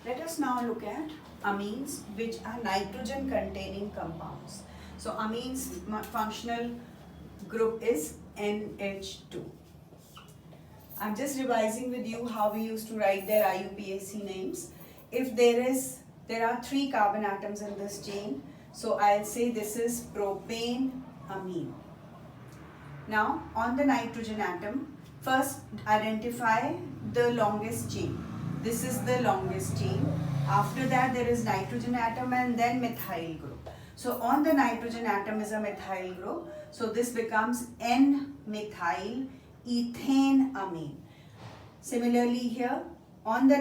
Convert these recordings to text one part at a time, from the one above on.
Let us now look at amines, which are nitrogen containing compounds. So amines functional group is NH2. I'm just revising with you how we used to write their IUPAC names. If there are 3 carbon atoms in this chain, so I'll say this is propane amine. Now on the nitrogen atom, first identify the longest chain. This is the longest chain. After that there is nitrogen atom and then methyl group. So on the nitrogen atom is a methyl group. So this becomes N-methyl ethane amine. Similarly here on the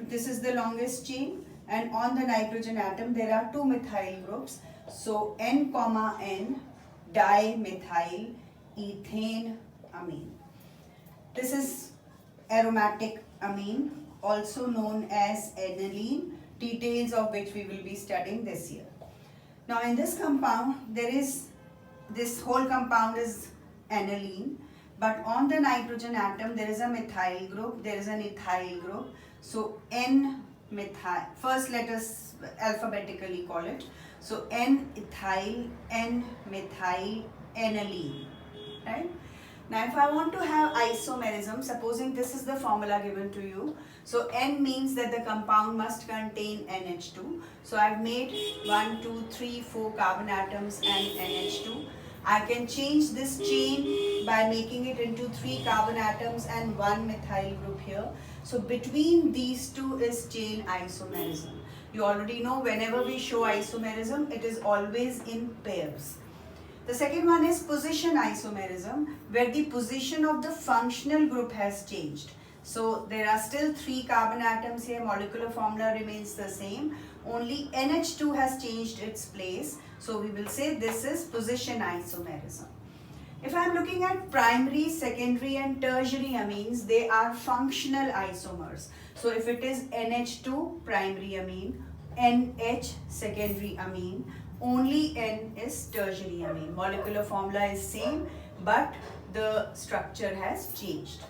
this is the longest chain, and on the nitrogen atom there are 2 methyl groups. So N, N dimethyl ethane amine. This is aromatic amine, also known as aniline, details of which we will be studying this year. Now in this compound, this whole compound is aniline, but on the nitrogen atom there is a methyl group, there is an ethyl group. So N-methyl, first let us alphabetically call it. So N-ethyl, N-methyl, aniline, right? Now if I want to have isomerism, supposing this is the formula given to you. So N means that the compound must contain NH2. So I've made 1, 2, 3, 4 carbon atoms and NH2. I can change this chain by making it into 3 carbon atoms and 1 methyl group here. So between these two is chain isomerism. You already know whenever we show isomerism, it is always in pairs. The second one is position isomerism, where the position of the functional group has changed. So there are still 3 carbon atoms here, molecular formula remains the same, only NH2 has changed its place. So we will say this is position isomerism. If I am looking at primary, secondary and tertiary amines, they are functional isomers. So if it is NH2 primary amine, NH secondary amine, only N is tertiary amine. Molecular formula is same, but the structure has changed.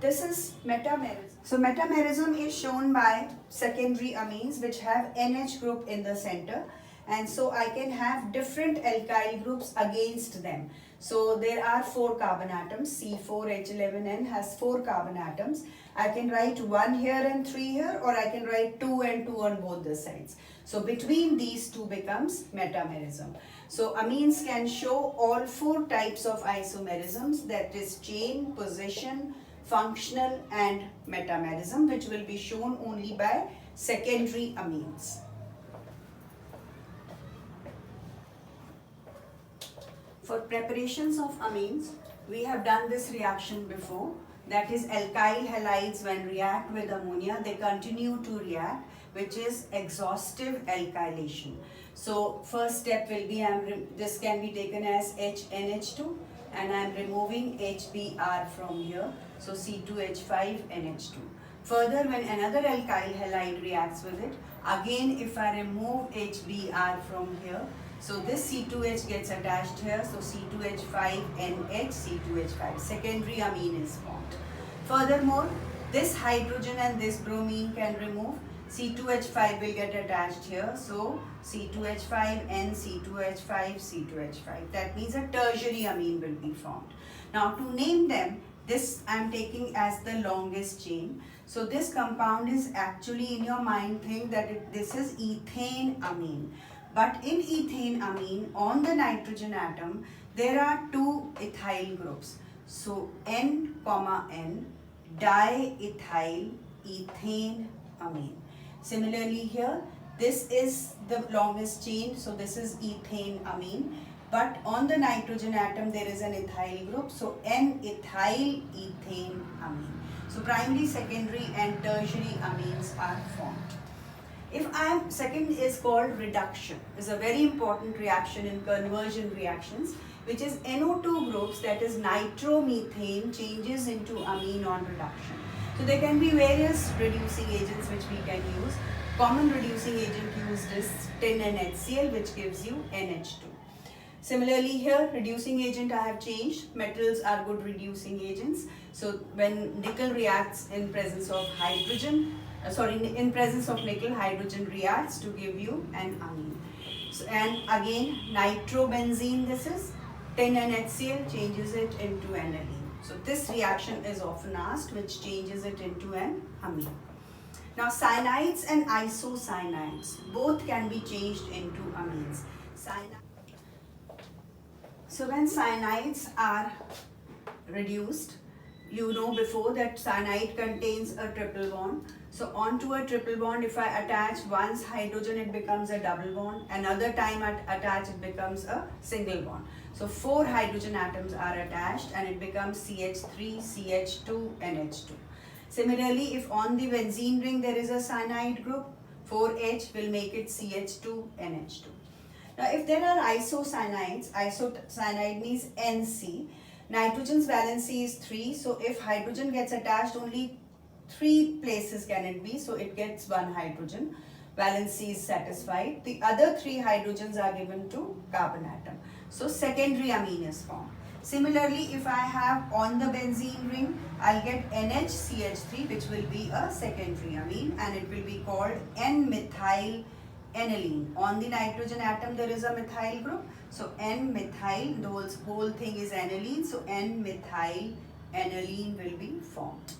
This is metamerism. So metamerism is shown by secondary amines which have NH group in the center, and so I can have different alkyl groups against them. So there are 4 carbon atoms. C4H11N has 4 carbon atoms. I can write 1 here and 3 here, or I can write 2 and 2 on both the sides. So between these two becomes metamerism. So amines can show all 4 types of isomerisms, that is chain, position, functional and metamerism, which will be shown only by secondary amines. For preparations of amines, we have done this reaction before. That is alkyl halides when react with ammonia, they continue to react, which is exhaustive alkylation. So first step will be, this can be taken as HNH2 and I am removing HBr from here. So C2H5NH2. Further, when another alkyl halide reacts with it, again if I remove HBr from here, so this C2H gets attached here, so C2H5NH, C2H5, secondary amine is formed. Furthermore, this hydrogen and this bromine can remove, C2H5 will get attached here, so C2H5N, C2H5, C2H5. That means a tertiary amine will be formed. Now to name them, this I am taking as the longest chain. So this compound is actually, in your mind, think that this is ethane amine. But in ethane amine, on the nitrogen atom, there are 2 ethyl groups. So N, N, diethyl ethane amine. Similarly here, this is the longest chain, so this is ethane amine. But on the nitrogen atom, there is an ethyl group, so N-ethyl ethane amine. So primary, secondary and tertiary amines are formed. Second is called reduction. It's a very important reaction in conversion reactions, which is NO2 groups, that is nitromethane, changes into amine on reduction. So there can be various reducing agents which we can use. Common reducing agent used is tin and HCl, which gives you NH2. Similarly here, reducing agent I have changed. Metals are good reducing agents. So when nickel reacts in presence of hydrogen, in presence of nickel, hydrogen reacts to give you an amine. So, and again, nitrobenzene, this is 10NHCl changes it into aniline. So this reaction is often asked, which changes it into an amine. Now cyanides and isocyanides, both can be changed into amines. So when cyanides are reduced, you know before that cyanide contains a triple bond. So onto a triple bond, if I attach once hydrogen, it becomes a double bond. Another time I attach, it becomes a single bond. So 4 hydrogen atoms are attached and it becomes CH3, CH2, NH2. Similarly, if on the benzene ring there is a cyanide group, 4H will make it CH2, NH2. Now, if there are isocyanides, isocyanide means NC. Nitrogen's valency is 3. So, if hydrogen gets attached, only 3 places can it be. So, it gets 1 hydrogen. Valency is satisfied. The other 3 hydrogens are given to carbon atom. So, secondary amine is formed. Similarly, if I have on the benzene ring, I'll get NHCH3, which will be a secondary amine, and it will be called N-methyl aniline. On the nitrogen atom there is a methyl group, so N-methyl, the whole thing is aniline, so N-methyl aniline will be formed.